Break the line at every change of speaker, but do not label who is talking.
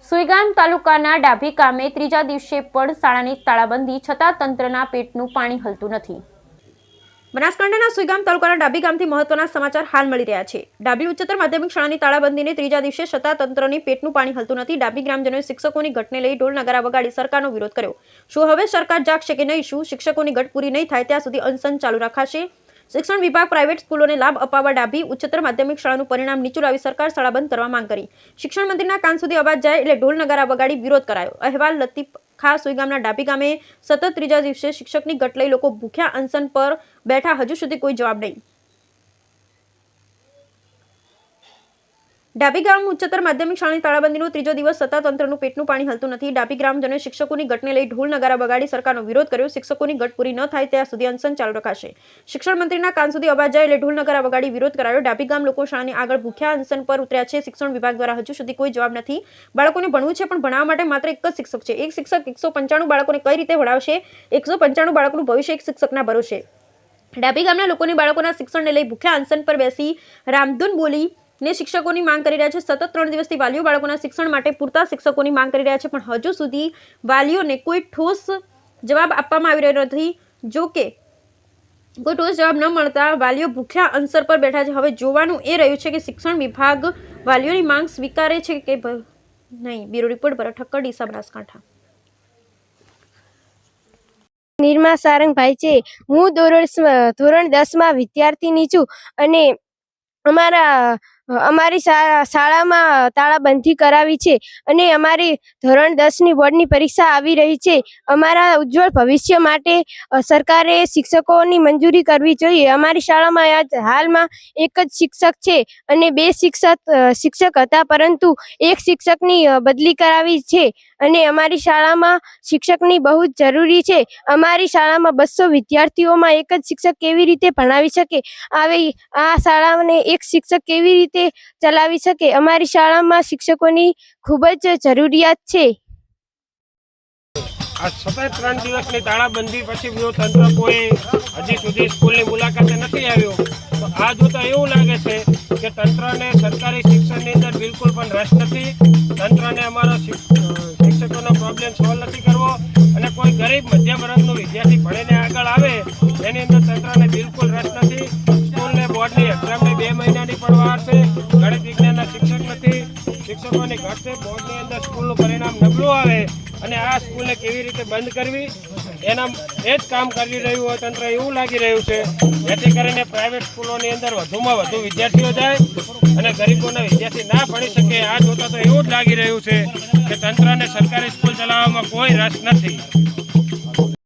સુઈગામ તાલુકાના ડાભી ગામે ત્રીજા દિવસે પણ શાળાની તાળાબંધી છતાં તંત્રના પેટનું પાણી હલતું નથી। બનાસકાંઠાના સુઈગામ તાલુકાના ડાભી ગામથી મહત્વના સમાચાર હાલ મળી રહ્યા છે। ડાભી ઉચ્ચતર માધ્યમિક શાળાની તાળાબંધીને ત્રીજા દિવસે છતાં તંત્રની પેટનું પાણી હલતું નથી। ડાભી ગ્રામજનોએ શિક્ષકોની ઘટને લઈ ઢોલ નગારા વગાડી સરકારનો વિરોધ કર્યો। શું હવે સરકાર જાગશે કે નહીં? શું શિક્ષકોની ઘટ પૂરી નહીં થાય ત્યાં સુધી અનશન ચાલુ રખાશે? શિક્ષણ વિભાગ પ્રાઇવેટ સ્કૂલોને લાભ અપાવવા ડાભી ઉચ્ચતર માધ્યમિક શાળાનું પરિણામ નીચું લાવી સરકાર શાળા બંધ કરવા માંગ કરી। શિક્ષણ મંત્રીના કાન સુધી અવાજ જાય એટલે ઢોલ નગારા વગાડી વિરોધ કરાયો। અહેવાલ લતીફ ખાસ સુઈગામના ડાભી ગામે સતત ત્રીજા દિવસે શિક્ષકની ઘટ લઈ લોકો ભૂખ્યા અનશન પર બેઠા, હજુ સુધી કોઈ જવાબ નહીં। ડાભી ગામ ઉચ્ચતર માધ્યમિક શાળાની તાળાબંધીનો ત્રીજો દિવસ સતત તંત્રનું પેટનું પાણી હલતું નથી। ડાભી ગ્રામજનોએ શિક્ષકોની ઘટને લઈ ઢોલ નગારા વગાડી સરકારનો વિરોધ કર્યો। શિક્ષકોની ઘટ પૂરી ન થાય ત્યાં સુધી અનશન ચાલુ રખાશે। શિક્ષણ મંત્રીના કાન સુધી અવાજ જાય એટલે ઢોલ નગારા વગાડી વિરોધ કરાયો। ડાભી ગામ લોકો શાળાની આગળ ભૂખ્યા અનશન પર ઉતર્યા છે। શિક્ષણ વિભાગ દ્વારા હજુ સુધી કોઈ જવાબ નથી। બાળકોને ભણવું છે પણ ભણાવવા માટે માત્ર એક જ શિક્ષક છે। એક શિક્ષક 195 બાળકોને કઈ રીતે ભણાવશે? 195 બાળકોનું ભવિષ્ય એક શિક્ષકના ભરોસે। ડાભી ગામના લોકોની બાળકોના શિક્ષણને લઈ ભૂખ્યા અનશન પર બેસી રામધૂન બોલી ને શિક્ષકોની માંગ કરી રહ્યા છે। સતત 3 દિવસથી વાલીઓ બાળકોના શિક્ષણ માટે પૂરતા શિક્ષકોની માંગ કરી રહ્યા છે, પણ હજુ સુધી વાલીઓને કોઈ ઠોસ જવાબ આપવામાં આવી રહ્યો નથી। જો કે કોઈ ઠોસ જવાબ ન મળતા વાલીઓ ભૂખ્યા અનશન પર બેઠા છે। હવે જોવાનું એ રહ્યું છે કે શિક્ષણ વિભાગ વાલીઓની માંગ સ્વીકારે છે કે નહીં। બ્યુરો રિપોર્ટ પર ઠક્કર, ડીસા, બનાસકાંઠા।
નિર્મા સારંગભાઈ છે। હું ધોરણ 10 માં વિદ્યાર્થીની છું અને અમારી શાળામાં તાળાબંધી કરાવી છે અને અમારી ધોરણ 10 ની બોર્ડની પરીક્ષા આવી રહી છે। અમારા ઉજ્જવળ ભવિષ્ય માટે સરકારે શિક્ષકોની મંજૂરી કરવી જોઈએ। અમારી શાળામાં હાલમાં એક જ શિક્ષક છે અને 2 શિક્ષક હતા, પરંતુ એક શિક્ષકની બદલી કરાવી છે અને અમારી શાળામાં શિક્ષકની બહુ જ જરૂરી છે। અમારી શાળામાં 200 વિદ્યાર્થીઓમાં એક જ શિક્ષક કેવી રીતે ભણાવી શકે? આ શાળાને એક શિક્ષક કેવી રીતે ચલાવી શકે? અમારી શાળામાં શિક્ષકોની ખૂબ જ જરૂરિયાત છે।
આ સતત 3 દિવસની તાળાબંધી પછી તંત્ર કોઈ હજી સુધી સ્કૂલની મુલાકાતે નથી આવ્યો, તો આ જોતા એવું લાગે છે કે તંત્રને સરકારી શિક્ષણની અંદર બિલકુલ પણ રસ નથી। તંત્રને અમારો શિક્ષકોનો પ્રોબ્લેમ સોલ્વ નથી કરવો અને કોઈ ગરીબ મધ્યમ વર્ગનો વિદ્યાર્થી ભણીને આગળ આવે એની અંદર તંત્રને બિલકુલ રસ નથી। સ્કૂલને બોર્ડની એક્ઝામને 2 મહિનાની પણ વાર છે। ગણિત વિજ્ઞાનના શિક્ષક નથી, શિક્ષકોની ઘટ છે, બોર્ડની અંદર સ્કૂલનું પરિણામ નબળું આવે અને આ સ્કૂલને કેવી રીતે બંધ કરવી એના એ જ કામ કરી રહ્યું હોય તંત્ર એવું લાગી રહ્યું છે, જેથી કરીને પ્રાઇવેટ સ્કૂલોની અંદર વધુમાં વધુ વિદ્યાર્થીઓ જાય અને ગરીબોના વિદ્યાર્થી ના ભણી શકે। આ જોતા તો એવું જ લાગી રહ્યું છે કે તંત્રને સરકારી સ્કૂલ ચલાવવામાં કોઈ રસ નથી।